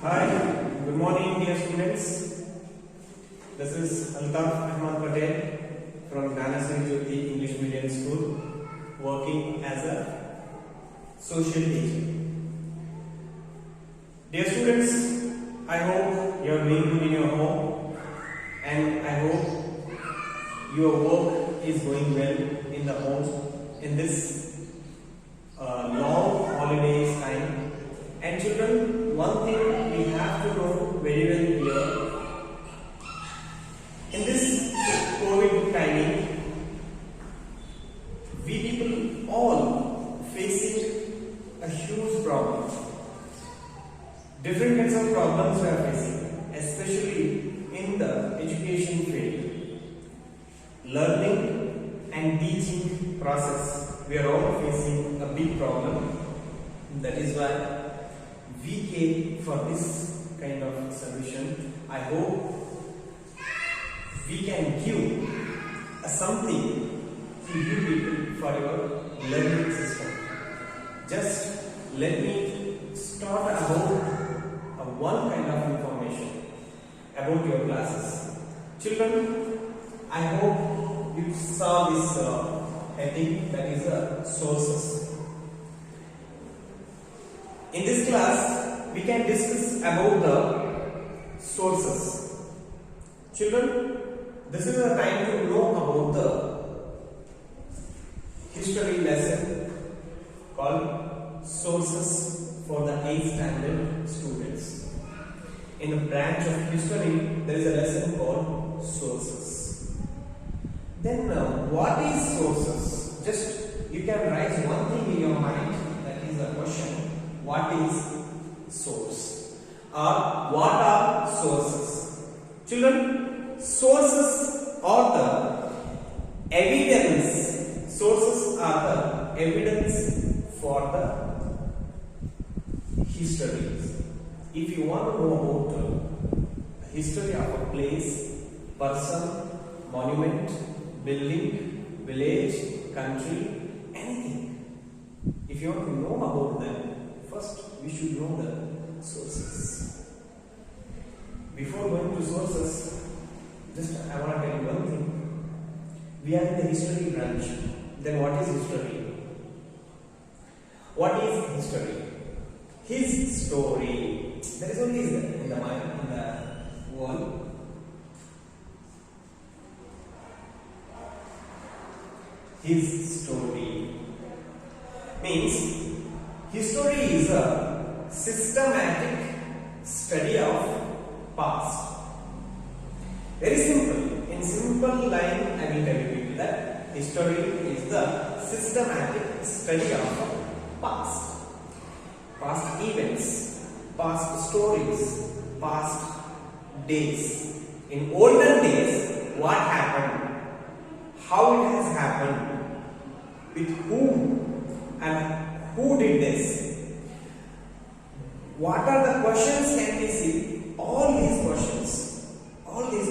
Hi, good morning dear students. This is Altaf Ahmad Patel from Dhanasri Jyoti English Medium School, working as a social teacher. Dear students, I hope you are doing good in your home and I hope your work is going well in the home in this long holidays time. And children, one thing we have to know very well here, in this COVID timing, we people all facing a huge problem. Different kinds of problems we are facing, especially in the education field. Learning and teaching process, we are all facing a big problem. That is why we came for this kind of solution. I hope we can give something to you people for your learning system. Just let me start about one kind of information about your classes. Children, I hope you saw this heading, that is sources. In this class, we can discuss about the sources. Children, this is a time to know about the history lesson called sources for the 8th standard students. In the branch of history, there is a lesson called sources. Then, what is sources? Just you can write one thing in your mind, that is a question. What is source? Or what are sources? Children, sources are the evidence. Sources are the evidence for the history. If you want to know about the history of a place, person, monument, building, village, country, anything. If you want to know about them, first, we should know the sources. Before going to sources, just I want to tell you one thing. We are in the history branch. Then what is history? What is history? His story. There is only in the mind, in the world. His story means history is a systematic study of past. Very simple. In simple line, I will tell you that history is the systematic study of past. Past events, past stories, past days. In olden days, what happened? How it has happened? With whom? And who did this? What are the questions can we see? All these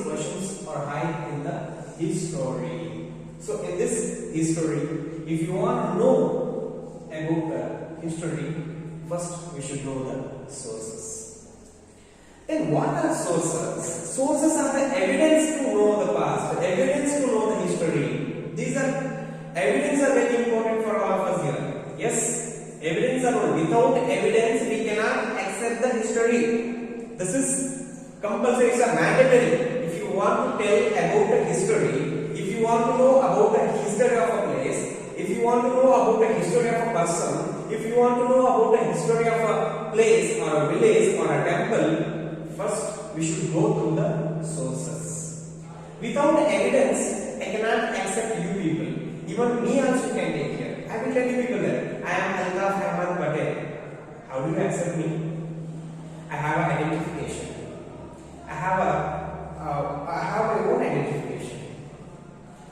questions are hidden in the history. So in this history, if you want to know about the history, first we should know the sources. Then what are sources? Sources are the evidence to know the past, evidence to know the history. These are evidence are very important for all of us here. Yes, evidence alone. Without evidence, we cannot accept the history. This is compulsory, it's a mandatory. If you want to tell about the history, if you want to know about the history of a place, if you want to know about the history of a person, if you want to know about the history of a place or a village or a temple, first we should go through the sources. Without evidence, I cannot accept you people. Even me also can take care. I will tell you people that I am Altaf Ahmad Patel. How do you accept me? I have an identification. I have my own identification.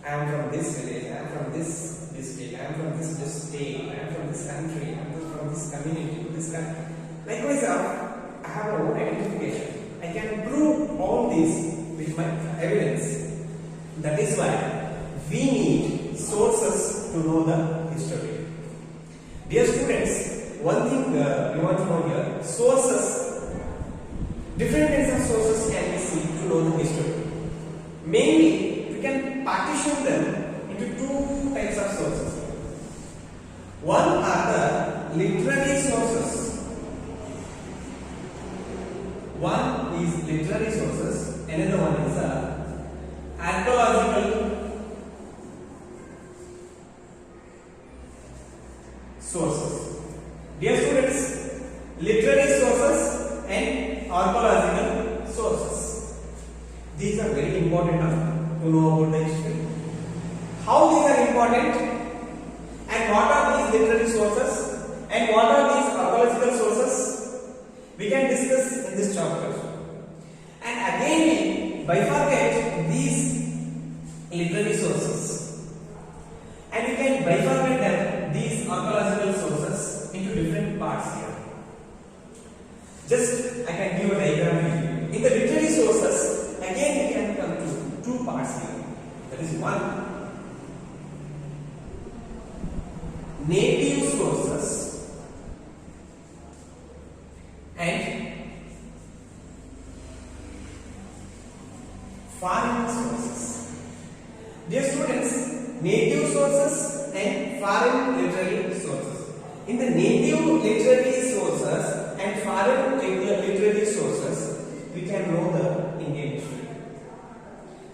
I am from this village. I am from this district. I am from this state. I am from this country. I am from this community. This country. Likewise, I have my own identification. I can prove all this with my evidence. That is why we need sources to know the history. Dear students, one thing you want to know here, sources Different kinds of sources can be seen to know the history. Mainly, we can partition them into two types of sources. One are the literary sources. One is literary sources, another one is archaeological sources. Dear students, literary sources and archaeological sources. These are very important to know about the history. How these are important and what are these literary sources and what are these archaeological sources, we can discuss in this chapter. And again we bifurcate these literary sources and we can bifurcate them, these archaeological sources, into different parts here. Just I can give a diagram. In the literary sources, again we can come to two parts here. That is one, native sources and foreign sources. Dear students, native sources and foreign literary sources. In the native literary sources and foreign literary sources, we can know the Indian history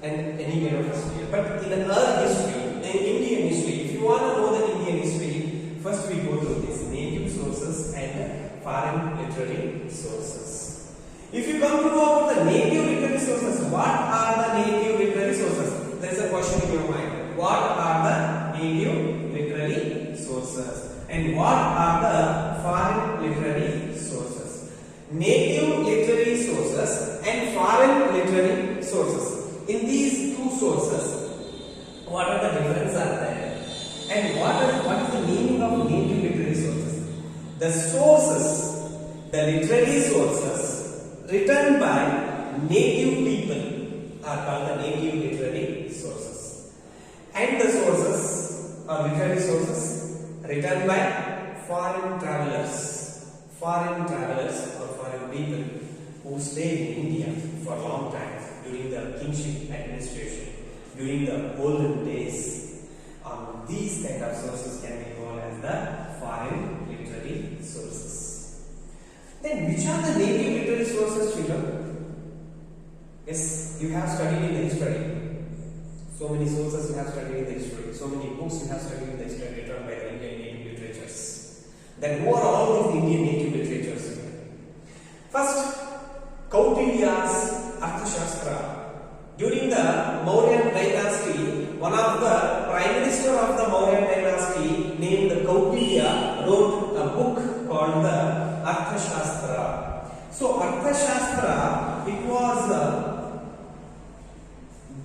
and any kind of history. But in our history, in Indian history, if you want to know the Indian history, first we go through these native sources and foreign literary sources. If you come to know about the native literary sources, what are the native literary sources? There is a question in your mind. What are the native literary sources? And what are the foreign literary sources? Native literary sources and foreign literary sources. In these two sources, what are the differences are there? And what is the meaning of native literary sources? The sources, the literary sources written by native people are called the native literary sources. And the sources or literary sources written by foreign travelers or foreign people who stayed in India for a long time during the kingship administration, during the olden days. These kind of sources can be called as the foreign literary sources. Then which are the native literary sources, children? Yes, you have studied in the history. So many sources you have studied in the history. So many books you have studied in the history written by the Indian native literatures. Then who are all these Indian native literatures? First, Kautilya's Arthashastra. During the Mauryan dynasty, one of the prime minister of the Mauryan dynasty named Kautilya wrote a book called the Arthashastra. So Arthashastra, it was a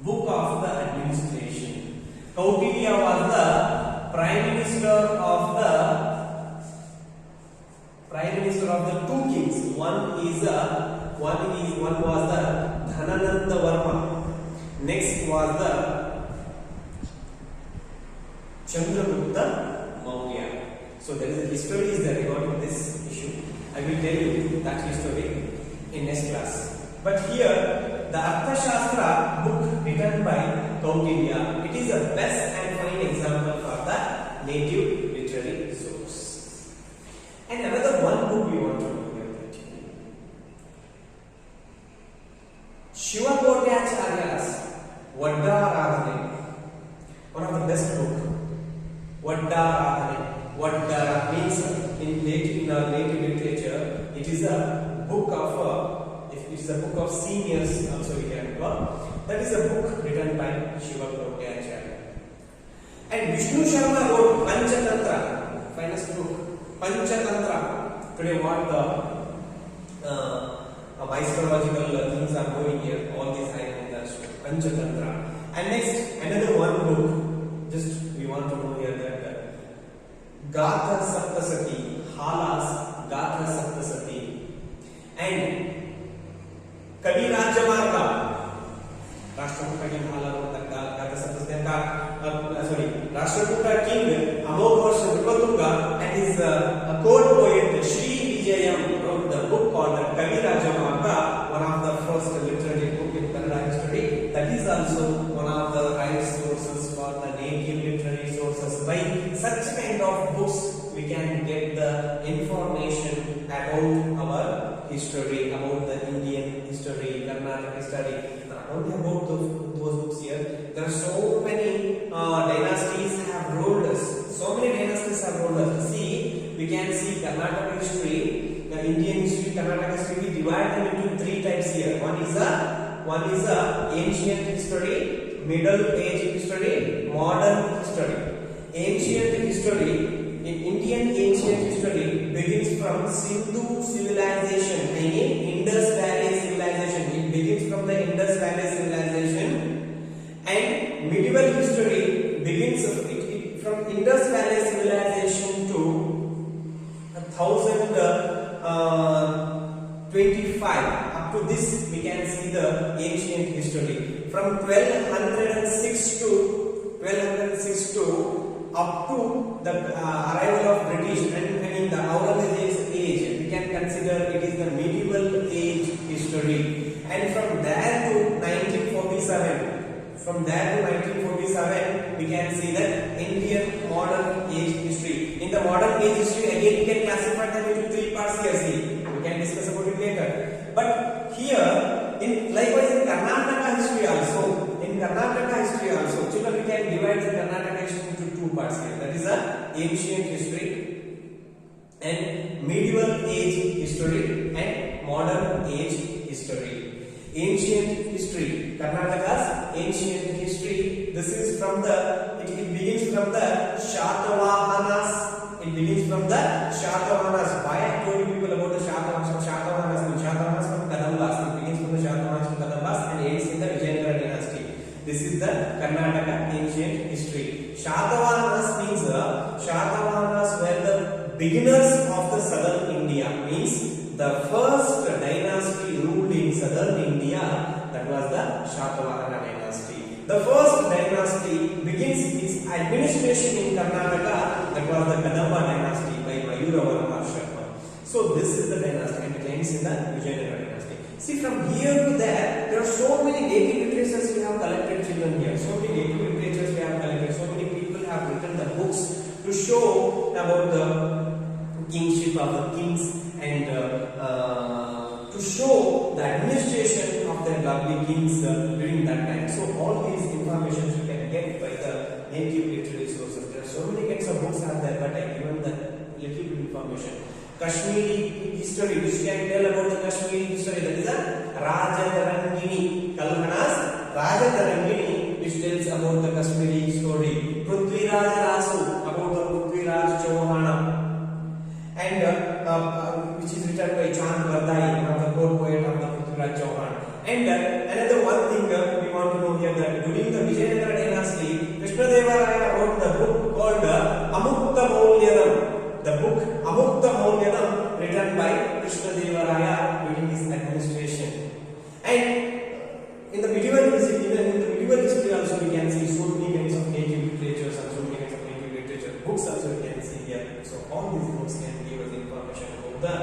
book of the administration. Kautilya was the prime minister of the two kings. One was the Dhanananda Varma. Next was the Chandragupta Maurya. So there is a history is there regarding this issue. I will tell you that history in next class. But here the Arthashastra book written by Kautilya, it is a best and fine example for the native literary source. And another one book we want to know here. Shiva Kotyacharya's Vaddaradhane, one of the best book. Vaddaradhane. Vaddara means in our native literature, it is a book of seniors also we can call. That is a book written by Shiva Kotyacharya. And Vishnu Sharma wrote Panchatantra, finest book, Panchatantra. Today what the mythological things are going here, all these items, Panchatantra. And next, another one book, just we want to know here that Gatha Saptasati, Hala's Gatha Saptasati, and Kavi Rajamarga, Rashtrakuta King Hala wrote the Gatha Saptasati, Rashtrakuta King Amoghosh Vipatunga and his court poet Sri Vijayam wrote the book called the Kavi Rajamarga, the information about our history, about the Indian history, Karnataka history. Not only about those books here. There are so many dynasties have ruled us. So many dynasties have ruled us. See, we can see Karnataka history, the Indian history, Karnataka history. We divide them into three types here. One is a ancient history, middle age history, modern history. Ancient history. In Indian ancient history begins from Sindhu civilization, meaning Indus Valley civilization. It begins from the Indus Valley civilization, and medieval history begins from Indus Valley civilization to 1025. Up to this, we can see the ancient history from 1206 to up to the arrival of British and the Aurangzeb's age. We can consider it is the medieval age history. And from there to 1947, we can see the Indian modern age history. In the modern age history, again we can classify them into three parts here. See, we can discuss about it later. But here, likewise in Karnataka history also, children, we can divide the Karnataka history into two parts here. That is the ancient history and medieval age history and modern age history. Ancient history, Karnataka's ancient history. This is from it begins from the Shatavahanas. Why I told you people about the Shatavahanas? Shatavahanas from Kadambas. It begins from the Shatavahanas from Kadambas and ends in the Vijayanagara dynasty. This is the Karnataka ancient history. Shatavahanas means Shatavahanas were the beginners of the southern India. Means the first dynasty ruled in southern India. That was the Shatavahana dynasty. The first dynasty begins its administration in Karnataka. That was the Kadamba dynasty by Mayuravarma Sharma. So this is the dynasty and it ends in the Vijayanagara dynasty. See, from here to there are so many native literatures we have collected, children here. So many native literatures we have collected. So many people have written the books to show about the kingship of the kings and to show the administration of their lovely kings during that time. So all these information you can get by the native literary sources. There are so many kinds of books are there, but I given the little bit information. Kashmiri history, which can tell about the Kashmiri history, that is a Rajatarangini. Kalhana's Rajatarangini, which tells about the Kashmiri story. Prithviraj Rasu, about the Prithviraj Chauhana. And which is written by Chand Vardai, one of the court poet of the Prithviraj Chauhan. And another one thing we want to know here, that during the Vijayanagara dynasty, Krishnadevaraya wrote the book called Amukta Maulyadam. The book Amukta Maulyadam, written by Krishnadevaraya during his administration. And in the medieval history also we can see so many kinds of native literatures and so many kinds of native literature books also we can see here. So all these books can give us information about the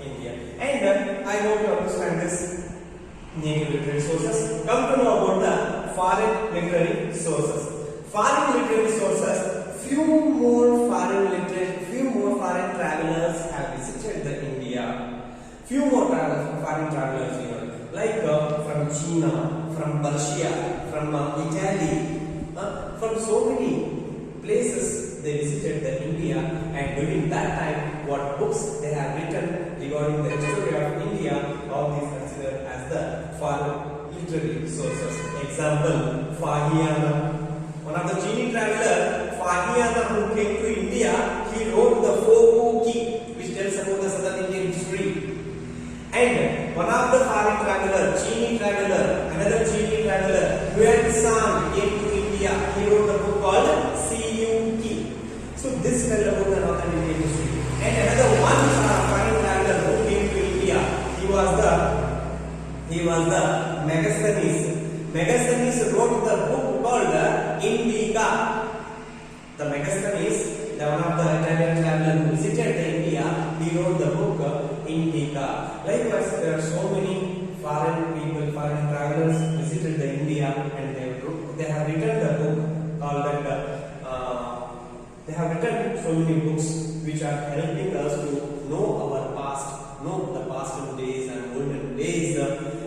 India. And I want to understand this native literary sources. Come to know about the foreign literary sources. Foreign literary sources, few more foreign travelers have visited the India. Few more foreign travelers here, like from China, from Persia, from Italy, from so many places they visited the India, and during that time what books they have written regarding the history of India, all these considered as the foreign literary sources. Example, Fahiyana. One of the Chinese traveler, Fahiyana, who came to India, he wrote the Fokuki, which tells about the southern Indian history. And one of the foreign traveler, another Chinese traveler, Yuan San, came to India. He wrote the book called Siyuki. So this tells about the northern Indian history. And another one foreign traveler who came to India, he was the Megasthenes. Megasthenes wrote the book called Indica. The Megasthenes, one of the Italian travelers who visited India, he wrote the book Indica. Likewise, there are so many foreign travelers visited the India, and they have written the book called they have written so many books which are helping us to know our past, know the past days and olden days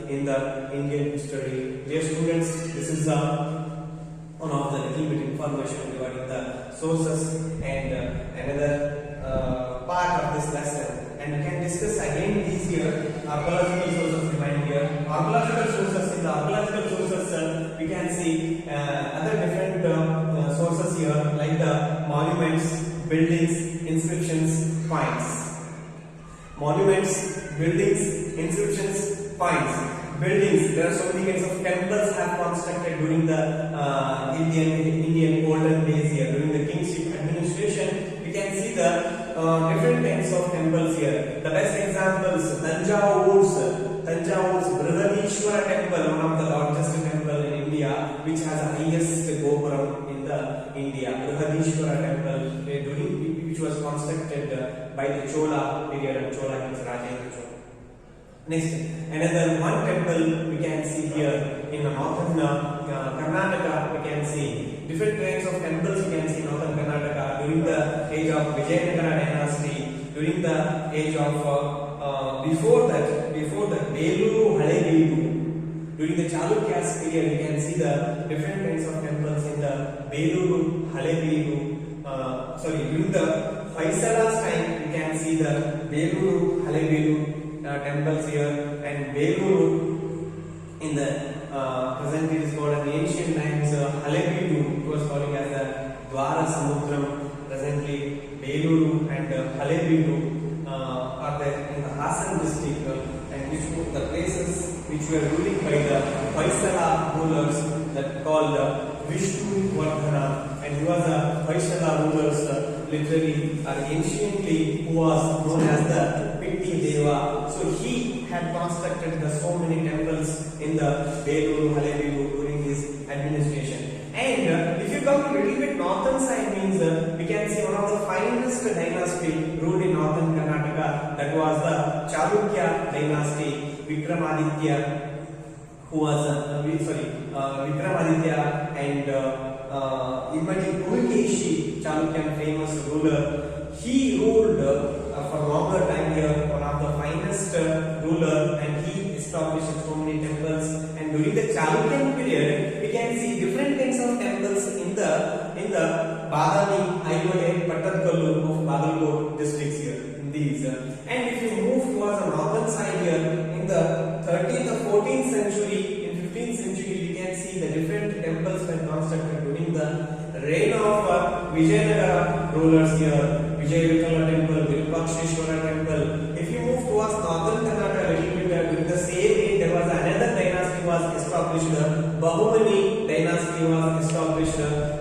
in the Indian history. Dear students, this is one of the little bit information regarding the sources and another part of this lesson. And we can discuss again these here archaeological sources remain here. Archaeological sources, in the archaeological sources we can see other different sources here like the monuments, buildings, inscriptions, finds. Monuments, buildings, inscriptions, finds. Buildings, there are so many kinds of temples have constructed during the Indian olden days here. During the kingship administration, we can see the different kinds of temples here. The best examples, Tanjavu's Brihadishwara temple, one of the largest temple in India, which has the highest gopuram in the India. Brihadishwara temple, which was constructed by the Chola period of Chola kings, Rajendra Chola. Next, another one temple we can see here in northern Karnataka. We can see different kinds of temples. We can see in northern Karnataka during the age of Vijayanagara dynasty, during the age of before that Beluru Halebeedu. During the Chalukyas period, we can see the different kinds of temples in the Beluru Halebeedu. During the Faisala's time, we can see the Beluru Halebeedu temples here, and Beluru in the present it is called in the ancient times Halebeedu. It was called as the Dwara Samudram. Presently Beluru and Halebeedu are there in the Hassan district, and which were the places which were ruling by the Faisala rulers that called Vishnu Vardhana, and he was a Faisala rulers literally anciently who was known as the Pitti Deva. So he had constructed so many temples in the Beluru Halebeedu during his administration. And if you come a little bit northern side means we can see one of the finest dynasty ruled in northern Karnataka, that was the Chalukya dynasty. Vikramaditya, who was Vikramaditya and Imadi Pulkeshi, Chalukyan famous ruler. He ruled for longer time here, one of the finest ruler, and he established so many temples. And during the Chalukyan period, we can see different kinds of temples in the Badami, Aivade, Pattarkallu of Bagalkot districts here. In these, and if you move towards the northern side here, in the 13th or 14th century, in 15th century, we can see the different temples were constructed during the reign of Vijayanagara rulers here. Vijayavithala temple, Virupaksheshwara temple. If you move towards northern Karnataka a little bit, with the same name, there was another dynasty was established. Bahumani dynasty was established.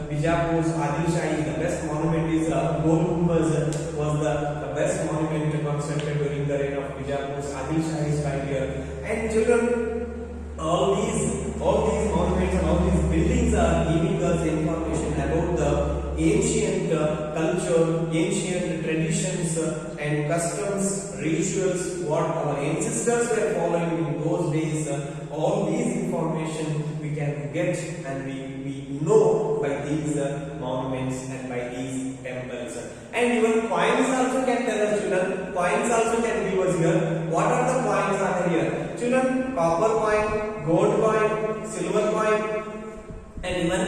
Bijapur's Adil Shahi, the best monument is Gol Gumbaz, was the best monument constructed during the reign of Bijapur's Adil Shahi's time here. And children, all these monuments and all these buildings are giving us information about the ancient culture, ancient traditions and customs, rituals, what our ancestors were following in those days. All these information we can get and we know by these monuments and by these temples. And even coins also can tell us, children. Coins also can give us here. What are the coins are here? Children, copper coin, gold coin, silver coin, and even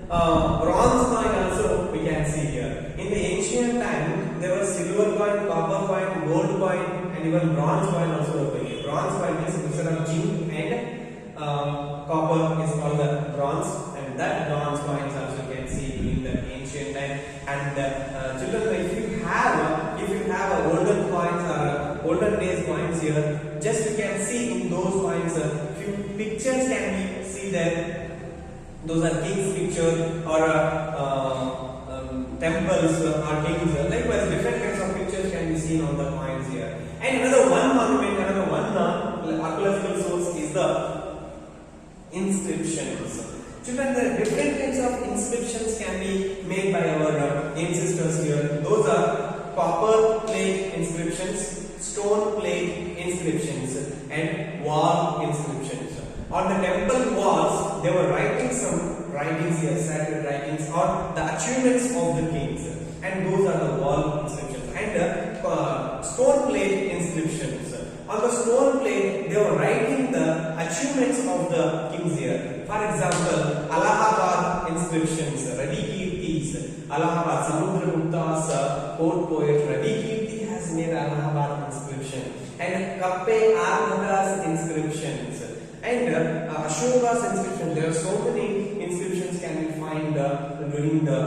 bronze coin also we can see here. In the ancient time, there was silver coin, copper coin, gold coin, and even bronze coin also over here. Bronze coin means instead of zinc and copper is called the bronze, and that bronze coins also you can see during the ancient time. And children, if you have a olden coins or olden days coins here, just you can see in those coins few pictures can be see there. Those are king's picture or temples or kings. Likewise, different kinds of pictures can be seen on the coins here. And another one monument, another one archaeological source is the inscriptions. Children, the different kinds of inscriptions can be made by our ancestors here. Those are copper plate inscriptions, stone plate inscriptions, and wall inscriptions. On the temple walls, they were writing some writings here, sacred writings, or the achievements of the kings, and those are the wall inscriptions. and stone plate inscriptions. On the stone plate, they were writing the achievements of the kings here. For example, Allahabad inscriptions, Ravi Kirti's, Allahabad, Samudragupta's court poet Ravi Kirti has made Allahabad inscription, and Kappe Arnaga's inscriptions, and Ashoka's inscription. There are so many inscriptions can be find during the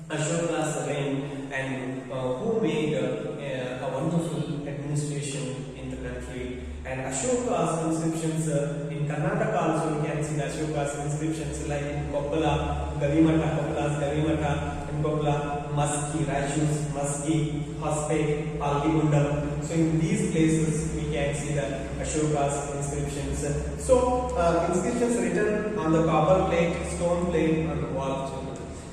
Ashoka's reign, and who made a wonderful administration in the country. And Ashoka's inscriptions in Karnataka also we can see the Ashoka's inscriptions like in Koppala, Koppala's Gavimata, in Koppala, Maski, Raichur's Maski, Hospet, Palgigundam. So in these places we can see the Ashoka's inscriptions. So inscriptions written on the copper plate, stone plate, on the wall.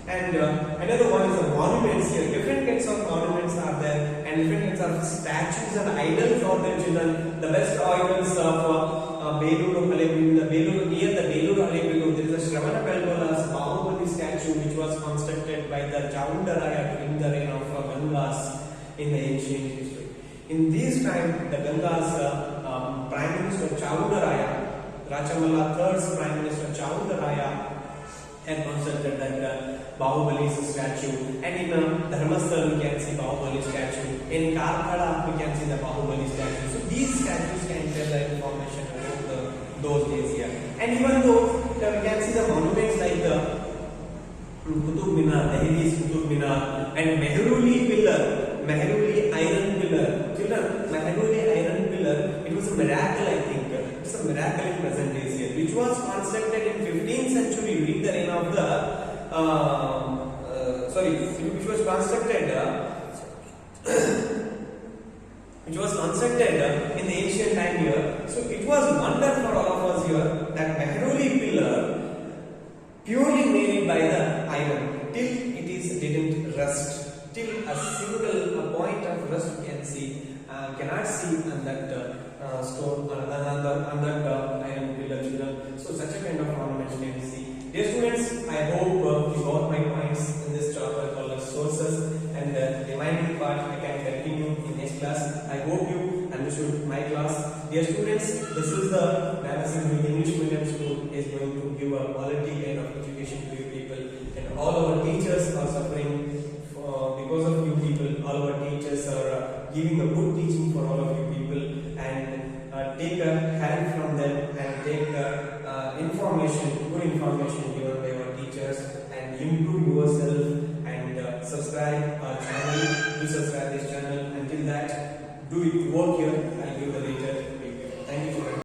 And another one is the monuments here. Different kinds of monuments are there, and different kinds of statues and idols for the children. The best idols of Beluru Halebeedu, near the Beluru Halebeedu, there is a Shravana Belgola's Bahubali statue which was constructed by the Chaundaraya during the reign of Gangas in the ancient history. In this time, the Gangas Prime Minister Chaundaraya, Rachamalla III's Prime Minister Chaundaraya, and constructed that Bahubali's statue. And in Dharmasthala we can see Bahubali statue. In Karkala we can see the Bahubali statue. So these statues can tell the information about those days here. And even though we can see the monuments like the Qutub Minar, Delhi's Qutub Minar, and Mehruli pillar, Mehruli iron pillar. Children, Mehruli iron pillar, it was a miracle, I think. It's a miracle in present days here, which was constructed in 15th century during the reign of the which was constructed in the ancient time here. So it was wonder for all of us here that Mehruli pillar purely made by the iron till it is didn't rust, till a single point of rust we can see cannot see on that stone on that iron pillar, children. So such a kind of ornament can we see. Dear students, I hope you got my points in this chapter called as sources, and the remaining part I can continue in next class. I hope you understood my class. Dear students, this is the Navasin English Medium School is going to give a quality kind of education to you people, and all our teachers are suffering because of you people. All our teachers are giving a good teaching for all of you people, and take a help from them and take good information given by our teachers, and improve yourself, and subscribe our channel. Do subscribe this channel. Until that, do it work here. I'll give the later.